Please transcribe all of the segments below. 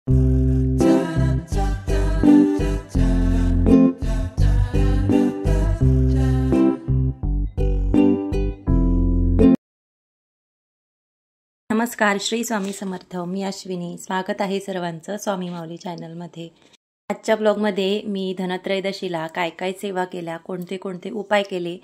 नमस्कार, श्री स्वामी समर्थ. मी अश्विनी. स्वागत आहे सर्वांचं स्वामी माऊली चॅनलमध्ये. आजच्या ब्लॉगमध्ये मी धनत्रयोदशीला काय काय सेवा केल्या, कोणते कोणते उपाय केले,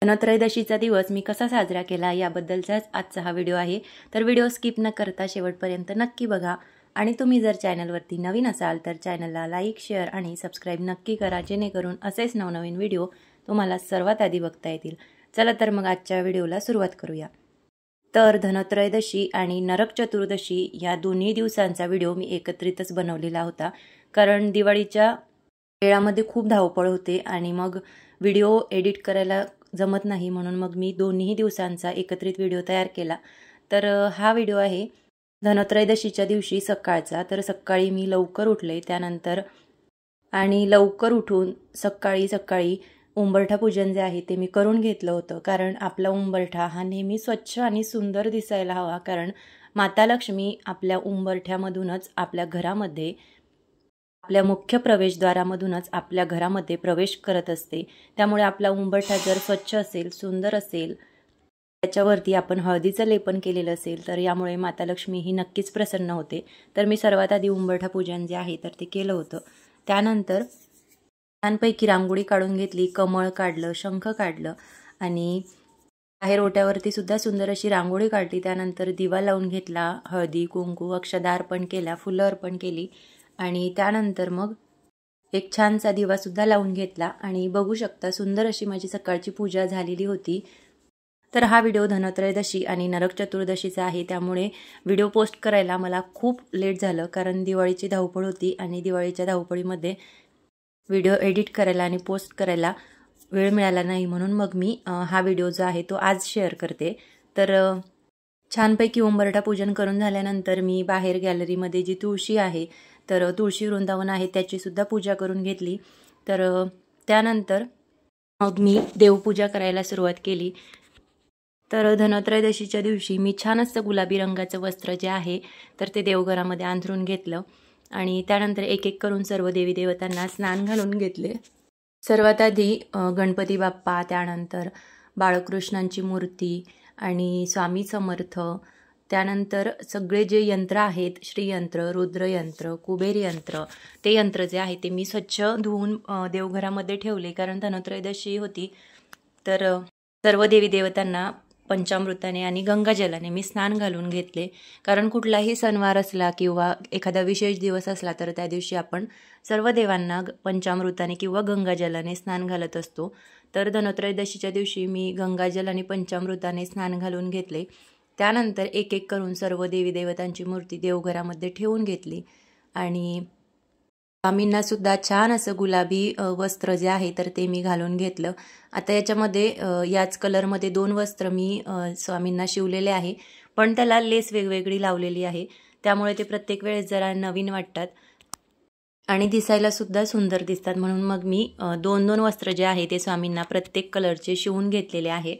धनत्रयोदशीचा दिवस मी कसा साजरा केला याबद्दलचाच आजचा हा व्हिडिओ आहे. तर व्हिडिओ स्किप न करता शेवटपर्यंत नक्की बघा. आणि तुम्ही जर चॅनलवरती नवीन असाल तर चॅनलला लाईक, शेअर आणि सबस्क्राईब नक्की करा, जेणेकरून असेच नवनवीन व्हिडिओ तुम्हाला सर्वात आधी बघता येतील. चला तर मग आजच्या व्हिडिओला सुरुवात करूया. तर धनत्रयोदशी आणि नरक चतुर्दशी या दोन्ही दिवसांचा व्हिडिओ मी एकत्रितच बनवलेला होता, कारण दिवाळीच्या वेळामध्ये खूप धावपळ होते आणि मग व्हिडिओ एडिट करायला जमत नाही, म्हणून मग मी दोन्ही दिवसांचा एकत्रित व्हिडिओ तयार केला. तर हा व्हिडिओ आहे धनत्रयोदशीच्या दिवशी सकाळचा. तर सकाळी मी लवकर उठले, त्यानंतर आणि लवकर उठून सकाळी उंबरठा पूजन जे आहे ते मी करून घेतलं होतं, कारण आपला उंबरठा हा नेहमी स्वच्छ आणि सुंदर दिसायला हवा. कारण माता लक्ष्मी आपल्या उंबरठ्यामधूनच आपल्या घरामध्ये, आपल्या मुख्य प्रवेशद्वारामधूनच आपल्या घरामध्ये प्रवेश करत असते. त्यामुळे आपला उंबरठा जर स्वच्छ असेल, सुंदर असेल, त्याच्यावरती आपण हळदीचं लेपन केलेलं असेल, तर यामुळे माता लक्ष्मी ही नक्कीच प्रसन्न होते. तर मी सर्वात आधी उंबरठा पूजन जे आहे तर ते केलं होतं. त्यानंतर छानपैकी रांगोळी काढून घेतली, कमळ काढलं, शंख काढलं आणि बाहेर ओट्यावरती सुद्धा सुंदर अशी रांगोळी काढली. त्यानंतर दिवा लावून घेतला, हळदी कुंकू अक्षदा अर्पण केल्या, फुलं अर्पण केली आणि त्यानंतर मग एक छानसा दिवा सुद्धा लावून घेतला आणि बघू शकता सुंदर अशी माझी सकाळची पूजा झालेली होती. तर हा व्हिडिओ धनत्रयोदशी आणि नरक चतुर्दशीचा आहे, त्यामुळे व्हिडिओ पोस्ट करायला मला खूप लेट झालं, कारण दिवाळीची धावपळ होती आणि दिवाळीच्या धावपळीमध्ये व्हिडिओ एडिट करायला आणि पोस्ट करायला वेळ मिळाला नाही, म्हणून मग मी हा व्हिडिओ जो आहे तो आज शेअर करते. तर छानपैकी उंबरठा पूजन करून झाल्यानंतर मी बाहेर गॅलरीमध्ये जी तुळशी आहे, तर तुळशी वृंदावन आहे, त्याचीसुद्धा पूजा करून घेतली. तर त्यानंतर मग मी देवपूजा करायला सुरुवात केली. तर धनत्रयोदशीच्या दिवशी मी छान असं गुलाबी रंगाचं वस्त्र जे आहे तर ते देवघरामध्ये अंथरून घेतलं आणि त्यानंतर एक एक करून सर्व देवी देवतांना स्नान घालून घेतले. सर्वात आधी गणपती बाप्पा, त्यानंतर बाळकृष्णांची मूर्ती आणि स्वामी समर्थ, त्यानंतर सगळे जे यंत्र आहेत, श्रीयंत्र, रुद्रयंत्र, कुबेर यंत्र, ते यंत्र जे आहे ते मी स्वच्छ धुवून देवघरामध्ये ठेवले, कारण धनत्रयोदशी होती. तर सर्व देवी देवतांना पंचामृताने आणि गंगाजलाने मी स्नान घालून घेतले, कारण कुठलाही सणवार असला किंवा एखादा विशेष दिवस असला तर त्या दिवशी आपण सर्व देवांना पंचामृताने किंवा गंगाजलाने स्नान घालत असतो. तर धनत्रयोदशीच्या दिवशी मी गंगाजल आणि पंचामृताने स्नान घालून घेतले. त्यानंतर एक एक करून सर्व देवी देवतांची मूर्ती देवघरामध्ये ठेवून घेतली आणि स्वामींना सुद्धा छान असं गुलाबी वस्त्र जे आहे तर ते मी घालून घेतलं. आता याच्यामध्ये याच कलरमध्ये 2 वस्त्र मी स्वामींना शिवलेले आहे, पण त्याला लेस वेगवेगळी लावलेली आहे, त्यामुळे ते प्रत्येक वेळेस जरा नवीन वाटतात आणि दिसायला सुद्धा सुंदर दिसतात. म्हणून मग मी 2-2 वस्त्र जे आहे ते स्वामींना प्रत्येक कलरचे शिवून घेतलेले आहे.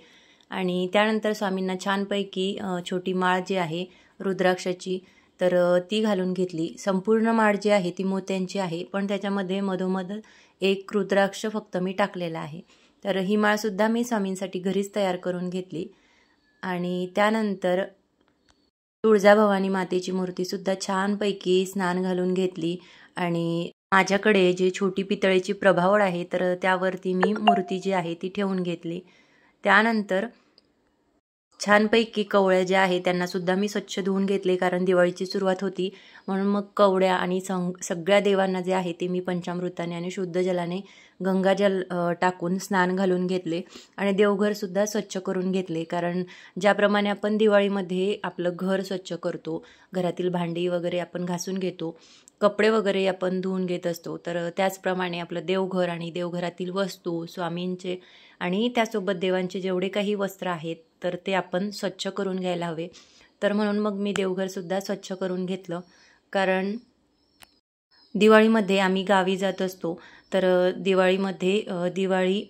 आणि त्यानंतर स्वामींना छानपैकी छोटी माळ जी आहे रुद्राक्षाची तर ती घालून घेतली. संपूर्ण माळ जी आहे ती मोत्यांची आहे, पण त्याच्यामध्ये मधोमध एक रुद्राक्ष फक्त मी टाकलेला आहे. तर ही माळसुद्धा मी स्वामींसाठी घरीच तयार करून घेतली. आणि त्यानंतर तुळजाभवानी मातेची मूर्तीसुद्धा छानपैकी स्नान घालून घेतली आणि माझ्याकडे जी छोटी पितळेची प्रभावळ आहे तर त्यावरती मी मूर्ती जी आहे ती ठेवून घेतली. त्यानंतर छानपैकी कवळ्या ज्या आहे त्यांना सुद्धा मी स्वच्छ धुवून घेतले, कारण दिवाळीची सुरुवात होती, म्हणून मग कवड्या आणि सगळ्या देवांना जे आहे ते मी पंचामृताने आणि शुद्ध जलाने गंगाजल टाकून स्नान घालून घेतले आणि देवघरसुद्धा स्वच्छ करून घेतले. कारण ज्याप्रमाणे आपण दिवाळीमध्ये आपलं घर स्वच्छ करतो, घरातील भांडी वगैरे आपण घासून घेतो, कपडे वगैरे आपण धुवून घेत असतो, तर त्याचप्रमाणे आपलं देवघर आणि देवघरातील वस्तू, स्वामींचे आणि त्यासोबत देवांचे जेवढे काही वस्त्र आहेत तर ते आपण स्वच्छ करून घ्यायला हवे. तर म्हणून मग मी देवघरसुद्धा स्वच्छ करून घेतलं, कारण दिवाळीमध्ये आम्ही गावी जात असतो, तर दिवाळीमध्ये दिवाळी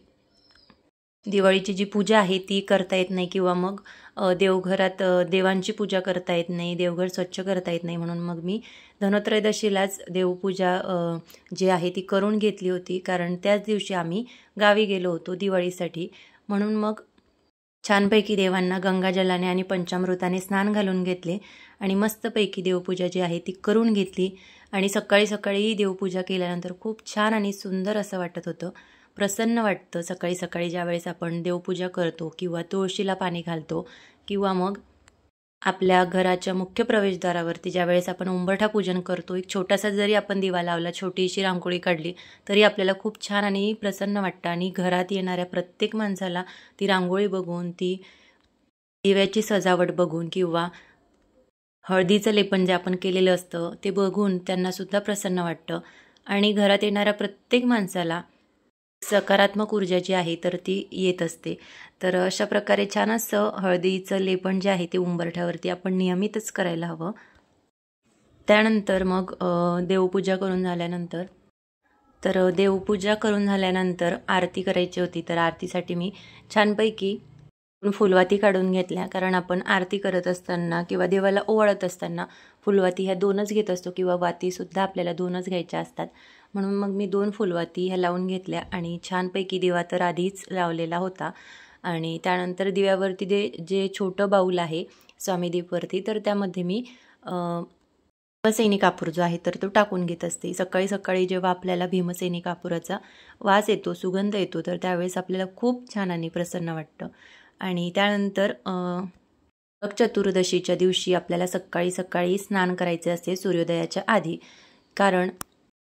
दिवाळीची जी पूजा आहे ती करता येत नाही किंवा मग देवघरात देवांची पूजा करता येत नाही, देवघर स्वच्छ करता येत नाही, म्हणून मग मी धनत्रयोदशीलाच देवपूजा जी आहे ती करून घेतली होती. कारण त्याच दिवशी आम्ही गावी गेलो होतो दिवाळीसाठी. म्हणून मग छानपैकी देवांना गंगाजलाने आणि पंचामृताने स्नान घालून घेतले आणि मस्तपैकी देवपूजा जी आहे ती करून घेतली. आणि सकाळी सकाळी देवपूजा केल्यानंतर खूप छान आणि सुंदर असं वाटत होतं. प्रसन्न वाटतं सकाळी सकाळी ज्यावेळेस आपण देवपूजा करतो किंवा तुळशीला पाणी घालतो किंवा मग आपल्या घराच्या मुख्य प्रवेशद्वारावरती ज्यावेळेस आपण उंबरठा पूजन करतो, एक छोटासा जरी आपण दिवा लावला, छोटीशी रांगोळी काढली तरी आपल्याला खूप छान आणि प्रसन्न वाटतं. आणि घरात येणाऱ्या प्रत्येक माणसाला ती रांगोळी बघून, ती दिव्याची सजावट बघून किंवा हळदीचं लेपन जे आपण केलेलं असतं ते बघून त्यांनासुद्धा प्रसन्न वाटतं. आणि घरात येणाऱ्या प्रत्येक माणसाला सकारात्मक ऊर्जा जी आहे तर ती येत असते. तर अशा प्रकारे छान असं हळदीचं लेपन जे आहे ते उंबरठ्यावरती आपण नियमितच करायला हवं. त्यानंतर मग देवपूजा करून झाल्यानंतर आरती करायची होती. तर आरतीसाठी मी छानपैकी फुलवाती काढून घेतल्या. कारण आपण आरती करत असताना किंवा देवाला ओवाळत असताना फुलवाती ह्या 2च घेत असतो किंवा वातीसुद्धा आपल्याला 2च घ्यायच्या असतात. म्हणून मग मी 2 फुलवाती ह्या लावून घेतल्या आणि छानपैकी दिवा तर आधीच लावलेला होता. आणि त्यानंतर दिव्यावरती जे छोटं बाऊल आहे स्वामीदीपवरती, तर त्यामध्ये मी भीमसेनी कापूर जो आहे तर तो टाकून घेत असते. सकाळी सकाळी जेव्हा आपल्याला भीमसेनी कापुराचा वास येतो, सुगंध येतो, तर त्यावेळेस आपल्याला खूप छान आणि प्रसन्न वाटतं. आणि त्यानंतर नरक चतुर्दशीच्या दिवशी आपल्याला सकाळी सकाळी स्नान करायचे असते सूर्योदयाच्या आधी. कारण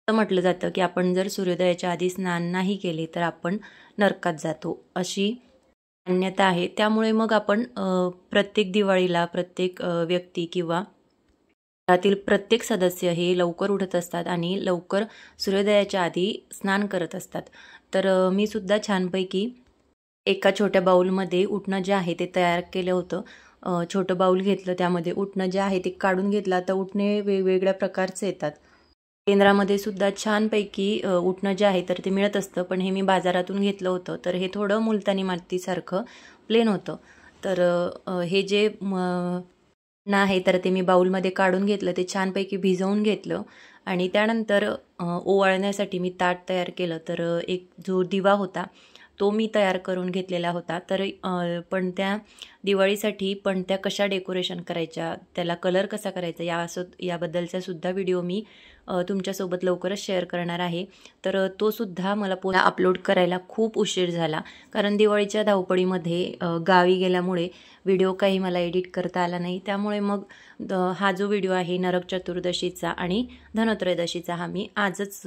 असं म्हटलं जातं की आपण जर सूर्योदयाच्या आधी स्नान नाही केले तर आपण नरकात जातो, अशी मान्यता आहे. त्यामुळे मग आपण प्रत्येक दिवाळीला प्रत्येक व्यक्ती किंवा घरातील प्रत्येक सदस्य हे लवकर उठत असतात आणि लवकर सूर्योदयाच्या आधी स्नान करत असतात. तर मी सुद्धा छानपैकी एका छोट्या बाऊलमध्ये उटणं जे आहे ते तयार केलं होतं. छोटं बाऊल घेतलं, त्यामध्ये उटणं जे आहे ते काढून घेतलं. आता उटणे वेगवेगळ्या प्रकारचे येतात. केंद्रामध्ये सुद्धा छानपैकी उटणं जे आहे तर ते मिळत असतं, पण हे मी बाजारातून घेतलं होतं. तर हे थोडं मुलतानी मातीसारखं प्लेन होतं. तर हे जे उटणं आहे तर ते मी बाऊलमध्ये काढून घेतलं, ते छानपैकी भिजवून घेतलं आणि त्यानंतर ओवाळण्यासाठी मी ताट तयार केलं. तर एक जो दिवा होता तो मी तयार करून घेतलेला होता. तर पण त्या दिवाळीसाठी पण त्या कशा डेकोरेशन करायच्या, त्याला कलर कसा करायचा याबद्दलचा सुद्धा व्हिडिओ मी तुमच्यासोबत लवकरच शेअर करणार आहे. तर तो सुद्धा मला पुन्हा अपलोड करायला खूप उशीर झाला. कारण दिवाळीच्या धावपळीमध्ये गावी गेल्यामुळे व्हिडिओ काही मला एडिट करता आला नाही. त्यामुळे मग हा जो व्हिडिओ आहे नरक चतुर्दशीचा आणि धनत्रयोदशीचा हा मी आजच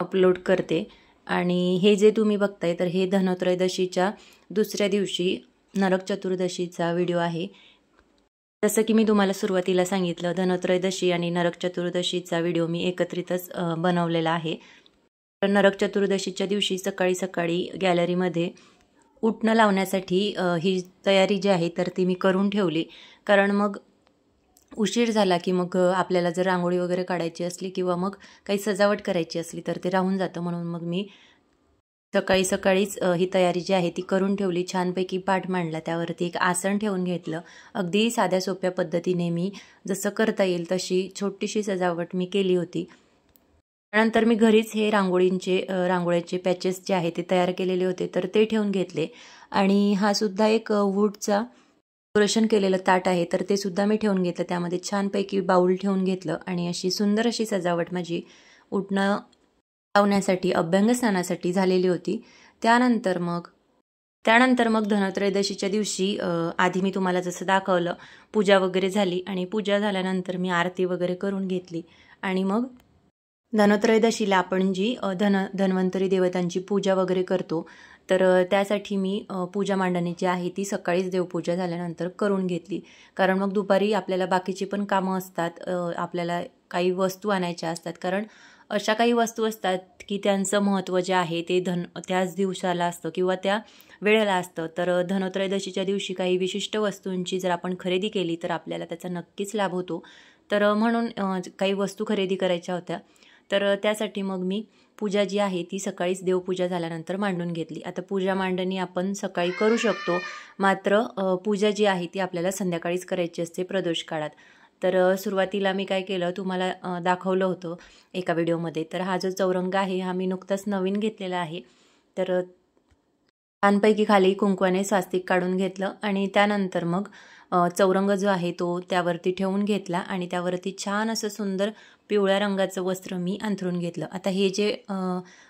अपलोड करते. आणि हे जे तुम्ही बघताय तर हे धनत्रयोदशीच्या दुसऱ्या दिवशी नरक चतुर्दशीचा व्हिडिओ आहे. जसं की मी तुम्हाला सुरुवातीला सांगितलं, धनत्रयोदशी आणि नरक चतुर्दशीचा व्हिडिओ मी एकत्रितच बनवलेला आहे. तर नरक चतुर्दशीच्या दिवशी सकाळी सकाळी गॅलरीमध्ये उटणं लावण्यासाठी ही तयारी जी आहे तर ती मी करून ठेवली. कारण मग उशीर झाला की मग आपल्याला जर रांगोळी वगैरे काढायची असली किंवा मग काही सजावट करायची असली तर ते राहून जातं. म्हणून मग मी सकाळी सकाळीच ही तयारी जी आहे ती करून ठेवली. छानपैकी पाट मांडला, त्यावरती एक आसन ठेवून घेतलं. अगदी साध्या सोप्या पद्धतीने मी जसं करता येईल तशी छोटीशी सजावट मी केली होती. त्यानंतर मी घरीच हे रांगोळ्याचे पॅचेस जे आहे ते तयार केलेले होते तर ते ठेवून घेतले. आणि हा सुद्धा एक वूडचा डेकोरेशन केलेलं ताट आहे तर ते सुद्धा मी ठेवून घेतलं. त्यामध्ये छानपैकी बाऊल ठेवून घेतलं आणि अशी सुंदर अशी सजावट माझी उटणं लावण्यासाठी अभ्यंगस्नानासाठी झालेली होती. त्यानंतर मग धनत्रयोदशीच्या दिवशी आधी मी तुम्हाला जसं दाखवलं पूजा वगैरे झाली आणि पूजा झाल्यानंतर मी आरती वगैरे करून घेतली. आणि मग धनत्रयोदशीला आपण जी धन्वंतरी देवतांची पूजा वगैरे करतो तर त्यासाठी मी पूजा मांडणी जी आहे ती सकाळीच देवपूजा झाल्यानंतर करून घेतली. कारण मग दुपारी आपल्याला बाकीची पण कामं असतात, आपल्याला काही वस्तू आणायच्या असतात. कारण अशा काही वस्तू असतात की त्यांचं महत्त्व जे आहे ते त्याच दिवसाला असतं किंवा त्या वेळेला असतं. तर धनत्रयोदशीच्या दिवशी काही विशिष्ट वस्तूंची जर आपण खरेदी केली तर आपल्याला त्याचा नक्कीच लाभ होतो. तर म्हणून काही वस्तू खरेदी करायच्या होत्या. तर त्यासाठी मग मी पूजा जी आहे ती सकाळीच देवपूजा झाल्यानंतर मांडून घेतली. आता पूजा मांडणी आपण सकाळी करू शकतो, मात्र पूजा जी आहे ती आपल्याला संध्याकाळीच करायची असते प्रदोष काळात. तर सुरुवातीला मी काय केलं तुम्हाला दाखवलं होतं एका व्हिडिओमध्ये. तर हा जो चौरंग आहे हा मी नुकताच नवीन घेतलेला आहे. तर छानपैकी खाली कुंकवाने स्वास्तिक काढून घेतलं आणि त्यानंतर मग चौरंग जो आहे तो त्यावरती ठेवून घेतला आणि त्यावरती छान असं सुंदर पिवळ्या रंगाचं वस्त्र मी अंथरून घेतलं. आता हे जे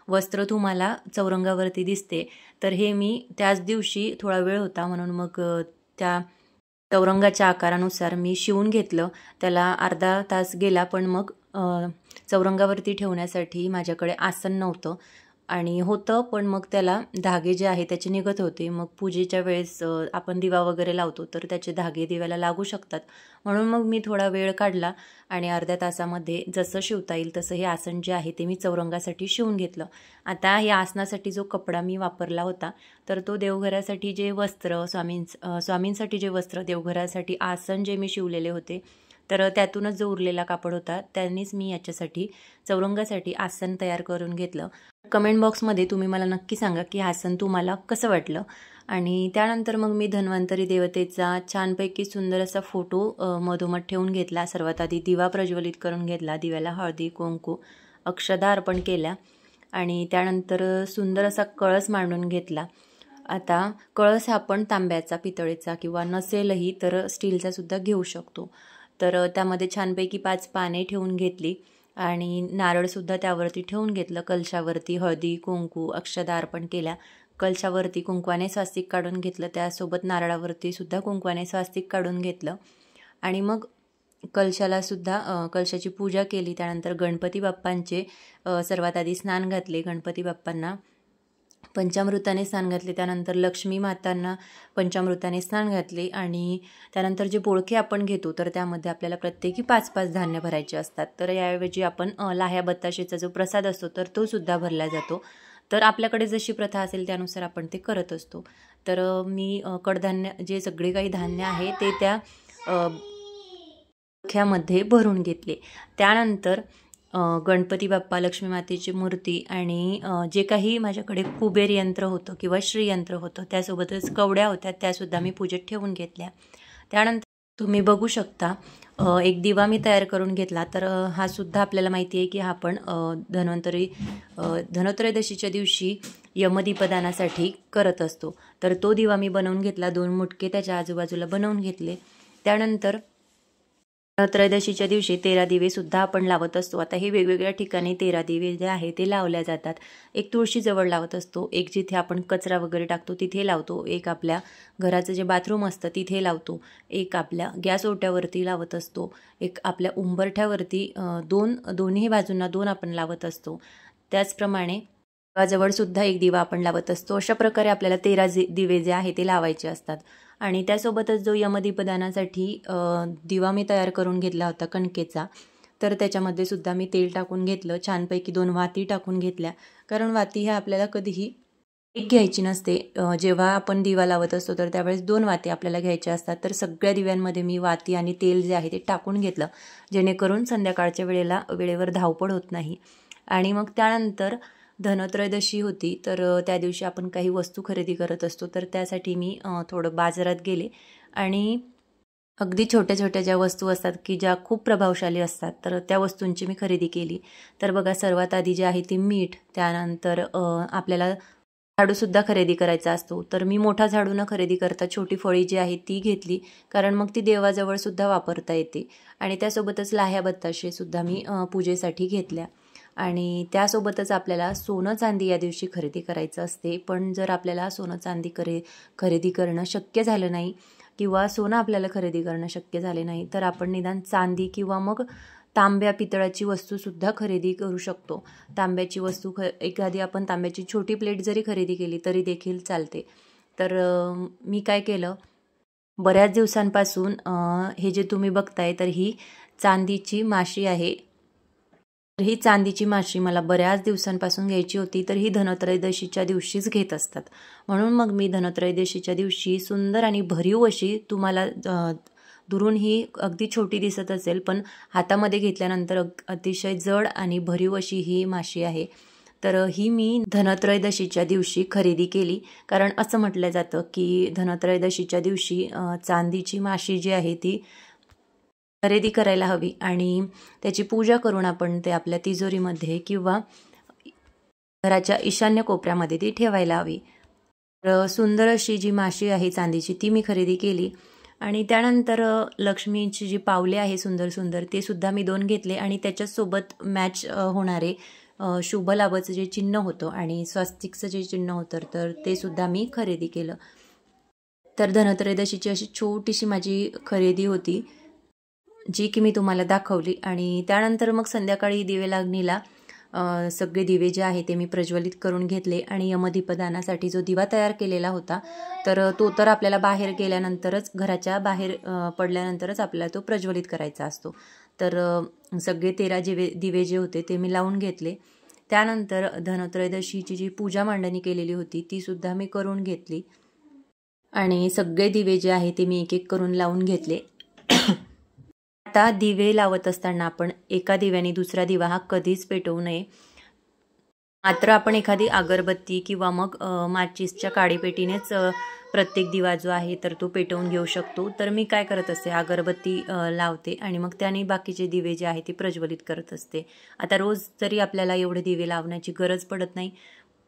वस्त्र तुम्हाला चौरंगावरती दिसते तर हे मी त्याच दिवशी थोडा वेळ होता म्हणून मग त्या चौरंगाच्या आकारानुसार मी शिवून घेतलं. त्याला अर्धा तास गेला, पण मग चौरंगावरती ठेवण्यासाठी माझ्याकडे आसन नव्हतं आणि होतं, पण मग त्याला धागे जे आहे त्याचे निघत होते. मग पूजेच्या वेळेस आपण दिवा वगैरे लावतो तर त्याचे धागे दिव्याला लागू शकतात, म्हणून मग मी थोडा वेळ काढला आणि अर्ध्या तासामध्ये जसं शिवता येईल तसं हे आसन जे आहे ते मी चौरंगासाठी शिवून घेतलं. आता या आसनासाठी जो कपडा मी वापरला होता तर तो देवघरासाठी जे वस्त्र स्वामींसाठी जे वस्त्र देवघरासाठी आसन जे मी शिवलेले होते तर त्यातूनच जो उरलेला कापड होता त्यांनीच मी याच्यासाठी चौरंगासाठी आसन तयार करून घेतलं. कमेंट बॉक्समध्ये तुम्ही मला नक्की सांगा की आसन तुम्हाला कसं वाटलं. आणि त्यानंतर मग मी धन्वंतरी देवतेचा छानपैकी सुंदर असा फोटो मधोमध ठेवून घेतला. सर्वात आधी दिवा प्रज्वलित करून घेतला, दिव्याला हळदी कुंकू अक्षदा अर्पण केल्या आणि त्यानंतर सुंदर असा कळस मांडून घेतला. आता कळस आपण तांब्याचा, पितळेचा किंवा नसेलही तर स्टीलचा सुद्धा घेऊ शकतो. तर त्यामध्ये छानपैकी 5 पाने ठेवून घेतली आणि नारळसुद्धा त्यावरती ठेवून घेतलं. कलशावरती हळदी कुंकू अक्षदा अर्पण केल्या. कलशावरती कुंकवाने स्वास्तिक काढून घेतलं, त्यासोबत नारळावरती सुद्धा कुंकवाने स्वास्तिक काढून घेतलं आणि मग कलशाला सुद्धा कलशाची पूजा केली. त्यानंतर गणपती बाप्पांचे सर्वात आधी स्नान घातले. गणपती बाप्पांना पंचामृताने स्नान घातले. त्यानंतर लक्ष्मी मातांना पंचामृताने स्नान घातले आणि त्यानंतर जे बोळके आपण घेतो तर त्यामध्ये आपल्याला प्रत्येकी 5-5 धान्य भरायचे असतात. तर याऐवजी आपण लाह्या बत्ताशेचा जो प्रसाद असतो तर तो सुद्धा भरला जातो. तर आपल्याकडे जशी प्रथा असेल त्यानुसार आपण ते करत असतो. तर मी कडधान्य जे सगळे काही धान्य आहे ते त्या बोळक्यामध्ये भरून घेतले. त्यानंतर गणपती बाप्पा, लक्ष्मी मातेची मूर्ती आणि जे काही माझ्याकडे कुबेर यंत्र होतं किंवा श्रीयंत्र होतं त्यासोबतच कवड्या होत्या त्यासुद्धा मी पूजेत ठेवून घेतल्या. त्यानंतर तुम्ही बघू शकता एक दिवा मी तयार करून घेतला. तर हा सुद्धा आपल्याला माहिती आहे की हा आपण धनत्रयोदशीच्या दिवशी यमदीपदानासाठी करत असतो. तर तो दिवा मी बनवून घेतला. 2 मुटके त्याच्या आजूबाजूला बनवून घेतले. त्यानंतर त्रयोदशीच्या दिवशी 13 दिवे सुद्धा आपण लावत असतो. आता हे वेगवेगळ्या ठिकाणी 13 दिवे जे आहे ते लावल्या जातात. एक तुळशीजवळ लावत असतो, एक जिथे आपण कचरा वगैरे टाकतो तिथे लावतो, एक आपल्या घराचं जे बाथरूम असतं तिथे लावतो, एक आपल्या गॅस ओट्यावरती लावत असतो, एक आपल्या उंबरठ्यावरती दोन्ही बाजूंना 2 आपण लावत असतो. त्याचप्रमाणे जवळ सुद्धा एक दिवा आपण लावत असतो. अशा प्रकारे आपल्याला 13 दिवे जे आहे ते लावायचे असतात. आणि त्यासोबतच जो यमदीपदानासाठी दिवा मी तयार करून घेतला होता कणकेचा, तर त्याच्यामध्ये सुद्धा मी तेल टाकून घेतलं. छानपैकी 2 वाती टाकून घेतल्या, कारण वाती ह्या आपल्याला कधीही एक घ्यायची नसते. जेव्हा आपण दिवा लावत असतो तर त्यावेळेस 2 वाती आपल्याला घ्यायच्या असतात. तर सगळ्या दिव्यांमध्ये मी वाती आणि तेल जे आहे ते टाकून घेतलं, जेणेकरून संध्याकाळच्या वेळेवर धावपळ होत नाही. आणि मग त्यानंतर धनत्रयोदशी होती, तर त्या दिवशी आपण काही वस्तू खरेदी करत असतो. तर त्यासाठी मी थोडं बाजारात गेले आणि अगदी छोट्या छोट्या ज्या वस्तू असतात की ज्या खूप प्रभावशाली असतात तर त्या वस्तूंची मी खरेदी केली. तर बघा, सर्वात आधी जे आहे ते मीठ, त्यानंतर आपल्याला झाडूसुद्धा खरेदी करायचा असतो. तर मी मोठा झाडू न खरेदी करता छोटी फळी जी आहे ती घेतली, कारण मग ती देवाजवळ सुद्धा वापरता येते. आणि त्यासोबतच लाह्या बत्ताशेसुद्धा मी पूजेसाठी घेतल्या. आणि त्यासोबतच आपल्याला सोनं चांदी या दिवशी खरेदी करायचं असते. पण जर आपल्याला सोनं चांदी खरेदी करणं शक्य झालं नाही किंवा सोनं आपल्याला खरेदी करणं शक्य झाले नाही तर आपण निदान चांदी किंवा मग तांब्या पितळाची वस्तूसुद्धा खरेदी करू शकतो. तांब्याची वस्तू एखादी आपण तांब्याची छोटी प्लेट जरी खरेदी केली तरी देखील चालते. तर मी काय केलं, बऱ्याच दिवसांपासून हे जे तुम्ही बघताय तर ही चांदीची माशी आहे. तर ही चांदीची माशी मला बऱ्याच दिवसांपासून घ्यायची होती. तर ही धनत्रयोदशीच्या दिवशीच घेत असतात, म्हणून मग मी धनत्रयोदशीच्या दिवशी सुंदर आणि भरीव अशी, तुम्हाला दुरून ही अगदी छोटी दिसत असेल पण हातामध्ये घेतल्यानंतर अतिशय जड आणि भरीव अशी ही माशी आहे. तर ही मी धनत्रयोदशीच्या दिवशी खरेदी केली, कारण असं म्हटलं जातं की धनत्रयोदशीच्या दिवशी चांदीची माशी जी आहे ती खरेदी करायला हवी आणि त्याची पूजा करून आपण ते आपल्या तिजोरीमध्ये किंवा घराच्या ईशान्य कोपऱ्यामध्ये ती ठेवायला हवी. तर सुंदर अशी जी माशी आहे चांदीची ती मी खरेदी केली आणि त्यानंतर लक्ष्मीची जी पावले आहे सुंदर सुंदर ते सुद्धा मी 2 घेतले आणि त्याच्यासोबत मॅच होणारे शुभ लाभाचं जे चिन्ह होतं आणि स्वस्तिकचं जे चिन्ह होतं तर ते सुद्धा मी खरेदी केलं. तर धनत्रयोदशीची अशी छोटीशी माझी खरेदी होती, जी की मी तुम्हाला दाखवली. आणि त्यानंतर मग संध्याकाळी दिवे लागणीला सगळे दिवे जे आहे ते मी प्रज्वलित करून घेतले आणि यमदीपदानासाठी जो दिवा तयार केलेला होता तर तो तर आपल्याला बाहेर गेल्यानंतरच घराच्या बाहेर पडल्यानंतरच आपल्याला तो प्रज्वलित करायचा असतो. तर सगळे 13 दिवे जे होते ते मी लावून घेतले. त्यानंतर धनत्रयोदशीची जी पूजा मांडणी केलेली होती ती सुद्धा मी करून घेतली आणि सगळे दिवे जे आहे ते मी एक एक करून लावून घेतले. आता दिवे लावत असताना आपण एका दिव्याने दुसरा दिवा हा कधीच पेटवू नये. मात्र आपण एखादी अगरबत्ती किंवा मग माचीसच्या काडीपेटीनेच प्रत्येक दिवा जो आहे तर तो पेटवून घेऊ शकतो. तर मी काय करत असते, अगरबत्ती लावते आणि मग त्याने बाकीचे दिवे जे आहे ते प्रज्वलित करत असते. आता रोज तरी आपल्याला एवढे दिवे लावण्याची गरज पडत नाही,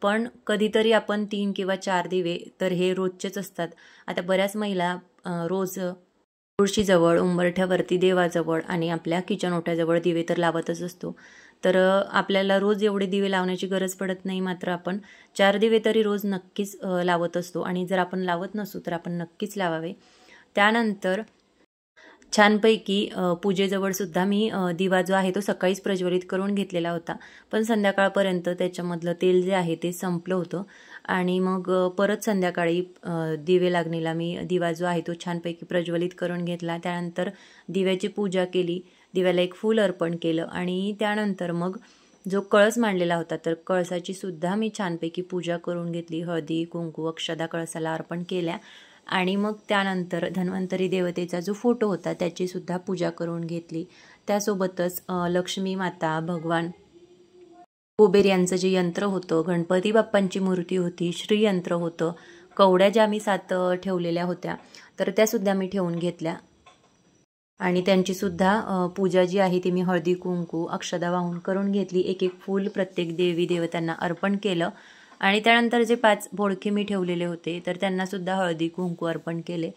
पण कधीतरी आपण 3 किंवा 4 दिवे तर हे रोजचेच असतात. आता बऱ्याच महिला रोज तुळशीजवळ, उंबरठ्यावरती देवाजवळ आणि आपल्या किचन ओट्याजवळ दिवे तर लावतच असतो. तर आपल्याला रोज एवढे दिवे लावण्याची गरज पडत नाही, मात्र आपण 4 दिवे तरी रोज नक्कीच लावत असतो आणि जर आपण लावत नसू तर आपण नक्कीच लावावे. त्यानंतर छानपैकी पूजेजवळ सुद्धा मी दिवा जो आहे तो सकाळीच प्रज्वलित करून घेतलेला होता, पण संध्याकाळपर्यंत त्याच्यामधलं तेल जे आहे ते संपलं होतं आणि मग परत संध्याकाळी दिवे लागणीला मी दिवा जो आहे तो छानपैकी प्रज्वलित करून घेतला. त्यानंतर दिव्याची पूजा केली, दिव्याला एक फूल अर्पण केलं आणि त्यानंतर मग जो कळस मांडलेला होता तर कळसाची सुद्धा मी छानपैकी पूजा करून घेतली. हळदी, कुंकू, अक्षदा कळसाला अर्पण केल्या आणि मग त्यानंतर धन्वंतरी देवतेचा जो फोटो होता त्याची सुद्धा पूजा करून घेतली. त्यासोबतच लक्ष्मी माता, भगवान कुबेर यांचं जे यंत्र होतं, गणपती बाप्पांची मूर्ती होती, श्रीयंत्र होतं, कवड्या ज्या मी 7 ठेवलेल्या होत्या तर त्यासुद्धा मी ठेवून घेतल्या आणि त्यांची सुद्धा पूजा जी आहे ती मी हळदी, कुंकू, अक्षदा वाहून करून घेतली. एक एक फूल प्रत्येक देवी देवतांना अर्पण केलं आणि त्यानंतर जे 5 बोळखे मी ठेवलेले होते तर त्यांना सुद्धा हळदी, कुंकू अर्पण केले.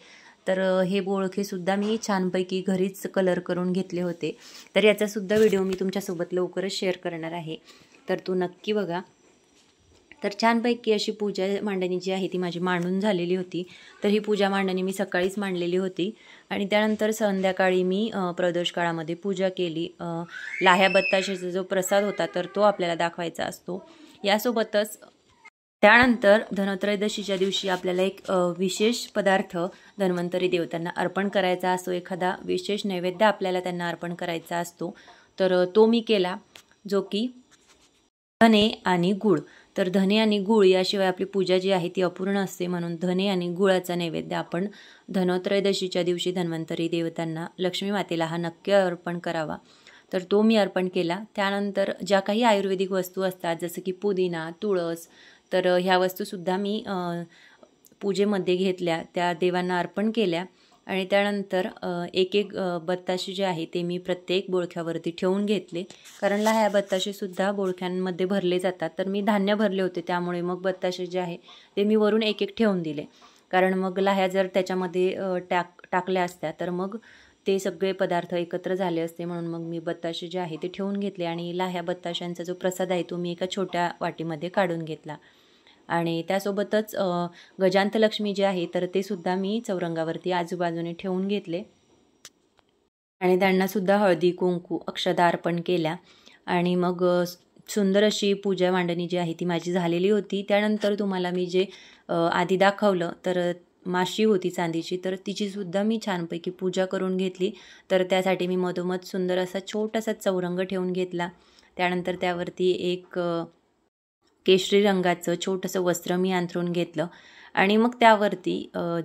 तर हे बोळखे सुद्धा मी छानपैकी घरीच कलर करून घेतले होते. तर याचा सुद्धा व्हिडिओ मी तुमच्यासोबत लवकरच शेअर करणार आहे, तर तो नक्की बघा. तर छानपैकी अशी पूजा मांडणी जी आहे ती माझी मांडून झालेली होती. तर ही पूजा मांडणी मी सकाळीच मांडलेली होती आणि त्यानंतर संध्याकाळी मी प्रदोष काळामध्ये पूजा केली. लाह्या बत्ताशेचा जो प्रसाद होता तर तो आपल्याला दाखवायचा असतो. यासोबतच त्यानंतर धनत्रयोदशीच्या दिवशी आपल्याला एक विशेष पदार्थ धन्वंतरी देवतांना अर्पण करायचा असतो, एखादा विशेष नैवेद्य आपल्याला त्यांना अर्पण करायचा असतो. तर तो मी केला, जो की धने आणि गूळ. तर धने आणि गूळ याशिवाय आपली पूजा जी आहे ती अपूर्ण असते, म्हणून धने आणि गुळाचा नैवेद्य आपण धनत्रयोदशीच्या दिवशी धन्वंतरी देवतांना, लक्ष्मी मातेला हा नक्की अर्पण करावा. तर तो मी अर्पण केला. त्यानंतर ज्या काही आयुर्वेदिक वस्तू असतात जसं की पुदिना, तुळस, तर ह्या वस्तूसुद्धा मी पूजेमध्ये घेतल्या, त्या देवांना अर्पण केल्या आणि त्यानंतर एक एक बत्ताशे जे आहे ते मी प्रत्येक बोळख्यावरती ठेवून घेतले, कारण ह्या बत्ताशेसुद्धा बोळख्यांमध्ये भरले जातात. तर मी धान्य भरले होते त्यामुळे मग बत्ताशे जे आहे ते मी वरून एक एक ठेवून दिले, कारण मग लाह्या जर त्याच्यामध्ये टाकल्या असत्या तर मग ते सगळे पदार्थ एकत्र झाले असते, म्हणून मग मी बत्ताशे जे आहे ते ठेवून घेतले आणि लाह्या बत्ताशांचा जो प्रसाद आहे तो मी एका छोट्या वाटीमध्ये काढून घेतला. आणि त्यासोबतच गजांतलक्ष्मी जे आहे तर ते सुद्धा मी चौरंगावरती आजूबाजूने ठेवून घेतले आणि त्यांना सुद्धा हळदी, कुंकू, अक्षदा अर्पण केल्या आणि मग सुंदर अशी पूजा मांडणी जी आहे ती माझी झालेली होती. त्यानंतर तुम्हाला मी जे आधी दाखवलं तर माशी होती चांदीची, तर तिची सुद्धा मी छानपैकी पूजा करून घेतली. तर त्यासाठी मी मधोमध सुंदर असा छोटासा चौरंग ठेवून घेतला. त्यानंतर त्यावरती एक केशरी रंगाचं छोटंसं वस्त्र मी अंथरून घेतलं आणि मग त्यावरती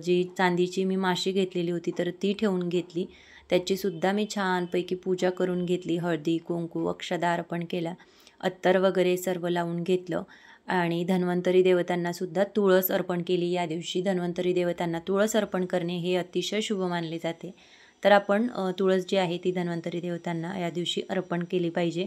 जी चांदीची मी माशी घेतलेली होती तर ती ठेवून घेतली. त्याचीसुद्धा मी छानपैकी पूजा करून घेतली. हळदी, कुंकू, अक्षदा अर्पण केल्या. अत्तर वगैरे सर्व लावून घेतलं आणि धन्वंतरी देवतांनासुद्धा तुळस अर्पण केली. या दिवशी धन्वंतरी देवतांना तुळस अर्पण करणे हे अतिशय शुभ मानले जाते. तर आपण तुळस जी आहे ती धन्वंतरी देवतांना या दिवशी अर्पण केली पाहिजे.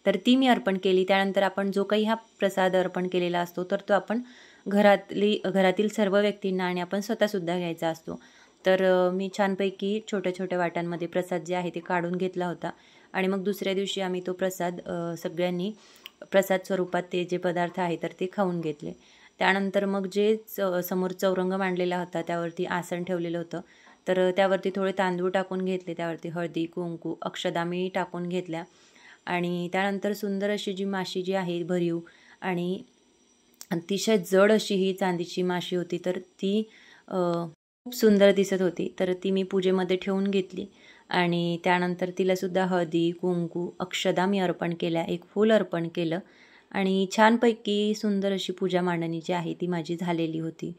तर ती मी अर्पण केली. त्यानंतर आपण जो काही हा प्रसाद अर्पण केलेला असतो तर तो आपण घरातील सर्व व्यक्तींना आणि आपण स्वतःसुद्धा घ्यायचा असतो. तर मी छानपैकी छोट्या छोट्या वाटांमध्ये प्रसाद जे आहे ते काढून घेतला होता आणि मग दुसऱ्या दिवशी आम्ही तो प्रसाद सगळ्यांनी प्रसाद स्वरूपात ते जे पदार्थ आहे तर ते खाऊन घेतले. त्यानंतर मग जे समोर चौरंग मांडलेला होता त्यावरती आसन ठेवलेलं होतं. तर त्यावरती थोडे तांदूळ टाकून घेतले, त्यावरती हळदी, कुंकू, अक्षदा मी टाकून घेतल्या आणि त्यानंतर सुंदर अशी जी माशी जी आहे भरीव आणि अतिशय जड अशी ही चांदीची माशी होती. तर ती खूप सुंदर दिसत होती. तर ती मी पूजेमध्ये ठेवून घेतली आणि त्यानंतर तिलासुद्धा हळदी, कुंकू, अक्षदा मी अर्पण केल्या, एक फूल अर्पण केलं आणि छानपैकी सुंदर अशी पूजा मांडणी जी आहे ती माझी झालेली होती.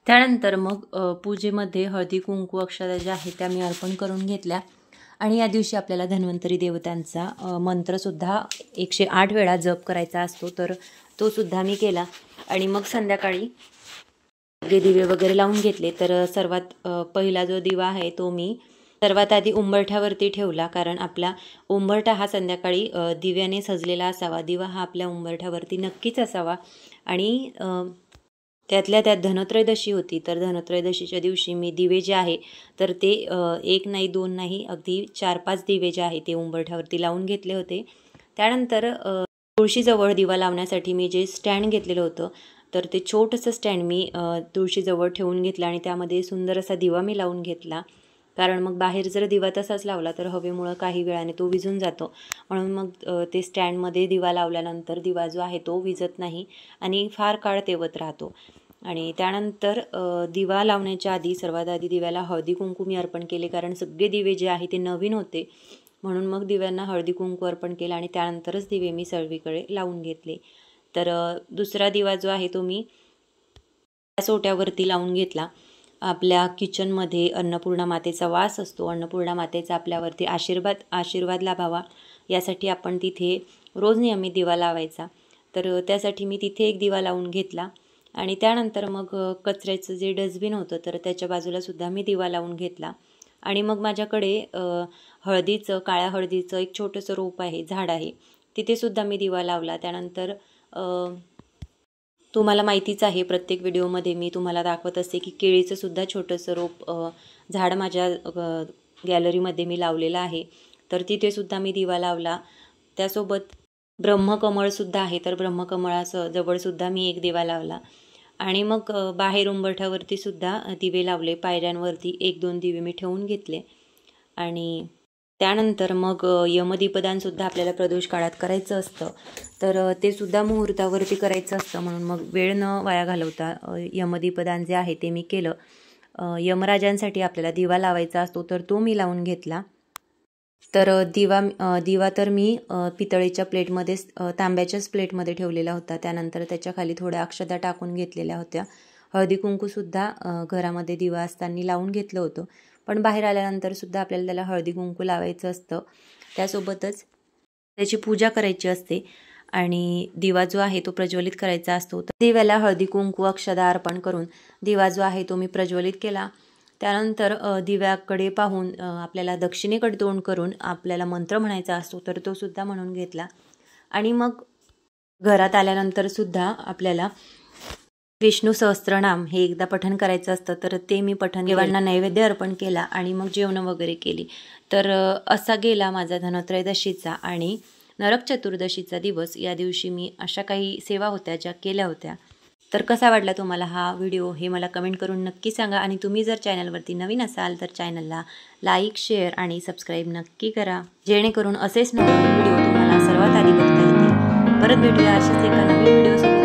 त्यानंतर मग पूजेमध्ये हळदी, कुंकू, अक्षता ज्या आहेत त्या मी अर्पण करून घेतल्या आणि या दिवशी आपल्याला धन्वंतरी देवतांचा मंत्रसुद्धा 108 वेळा जप करायचा असतो. तर तो सुद्धा मी केला आणि मग संध्याकाळी दिवे वगैरे लावून घेतले. तर सर्वात पहिला जो दिवा आहे तो मी सर्वात आधी उंबरठ्यावरती ठेवला, कारण आपला उंबरठा हा संध्याकाळी दिव्याने सजलेला असावा. दिवा हा आपल्या उंबरठ्यावरती नक्कीच असावा आणि त्यातल्या त्यात धनत्रयोदशी होती. तर धनत्रयोदशीच्या दिवशी मी दिवे जे आहे तर ते 1 नाही 2 नाही अगदी 4-5 दिवे जे आहे ते उंबरठ्यावरती लावून घेतले होते. त्यानंतर तुळशीजवळ दिवा लावण्यासाठी मी जे स्टँड घेतलेलं होतं तर ते छोटंसं स्टँड मी तुळशीजवळ ठेवून घेतलं आणि त्यामध्ये सुंदर असा दिवा मी लावून घेतला. कारण मग बाहेर जर दिवा तसाच लावला तर हवेमुळं काही वेळाने तो विझून जातो. म्हणून मग ते स्टँडमध्ये दिवा लावल्यानंतर दिवा जो आहे तो विझत नाही आणि फार काळ तेवत राहतो. आणि त्यानंतर दिवा लावण्याच्या आधी सर्वात आधी दिव्याला हळदी कुंकू मी अर्पण केले, कारण सगळे दिवे जे आहे ते नवीन होते. म्हणून मग दिव्यांना हळदी कुंकू अर्पण केलं आणि त्यानंतरच दिवे मी सर्वीकडे लावून घेतले. तर दुसरा दिवा जो आहे तो मी सोट्यावरती लावून घेतला. आपल्या किचनमध्ये अन्नपूर्णा मातेचा वास असतो. अन्नपूर्णा मातेचा आपल्यावरती आशीर्वाद लाभावा यासाठी आपण तिथे रोज नियमित दिवा लावायचा. तर त्यासाठी मी तिथे एक दिवा लावून घेतला आणि त्यानंतर मग कचऱ्याचं जे डस्टबिन होतं तर त्याच्या बाजूलासुद्धा मी दिवा लावून घेतला. आणि मग माझ्याकडे काळ्या हळदीचं एक छोटंसं रोप आहे, झाड आहे, तिथेसुद्धा मी दिवा लावला. त्यानंतर तुम्हाला माहितीच आहे, प्रत्येक व्हिडिओमध्ये मी तुम्हाला दाखवत असते की केळीचं सुद्धा छोटंसं रोप झाड माझ्या गॅलरीमध्ये मी लावलेलं आहे. तर तिथेसुद्धा मी दिवा लावला. त्यासोबत ब्रह्मकमळसुद्धा आहे, तर जवळसुद्धा मी एक दिवा लावला. आणि मग बाहेर उंबरठ्यावरती सुद्धा दिवे लावले. पायऱ्यांवरती 1-2 दिवे मी ठेवून घेतले आणि त्यानंतर मग यमदीपदानसुद्धा आपल्याला प्रदोष काळात करायचं असतं, तर ते सुद्धा मुहूर्तावरती करायचं असतं. म्हणून मग वेळ न वाया घालवता यमदीपदान जे आहे ते मी केलं. यमराजांसाठी आपल्याला दिवा लावायचा असतो, तर तो मी लावून घेतला. तर दिवा तर मी पितळेच्या प्लेटमध्येच, तांब्याच्याच प्लेटमध्ये ठेवलेला होता. त्यानंतर त्याच्या खाली थोड्या अक्षता टाकून घेतलेल्या होत्या. हळदी कुंकूसुद्धा घरामध्ये दिवा असताना लावून घेतलं होतं, पण बाहेर आल्यानंतरसुद्धा आपल्याला त्याला हळदी कुंकू लावायचं असतं. त्यासोबतच त्याची पूजा करायची असते आणि दिवा जो आहे तो प्रज्वलित करायचा असतो. तर दिव्याला हळदी कुंकू अक्षदा अर्पण करून दिवा जो आहे तो मी प्रज्वलित केला. त्यानंतर दिव्याकडे पाहून आपल्याला दक्षिणेकडे तोंड करून आपल्याला मंत्र म्हणायचा असतो, तर तो सुद्धा म्हणून घेतला. आणि मग घरात आल्यानंतरसुद्धा आपल्याला विष्णू सहस्त्रनाम हे एकदा पठण करायचं असतं, तर ते मी पठण देवांना नैवेद्य अर्पण केला आणि मग जेवण वगैरे केली. तर असा गेला माझा धनत्रयोदशीचा आणि नरक चतुर्दशीचा दिवस. या दिवशी मी अशा काही सेवा होत्या ज्या केल्या होत्या. तर कसा वाटला तुम्हाला हा व्हिडिओ हे मला कमेंट करून नक्की सांगा. आणि तुम्ही जर चॅनलवरती नवीन असाल तर चॅनलला लाईक, शेअर आणि सबस्क्राईब नक्की करा, जेणेकरून असेच नवीन व्हिडिओ तुम्हाला सर्वात आधी बघता येतील. परत भेटूया अशाच एका नवीन व्हिडिओ.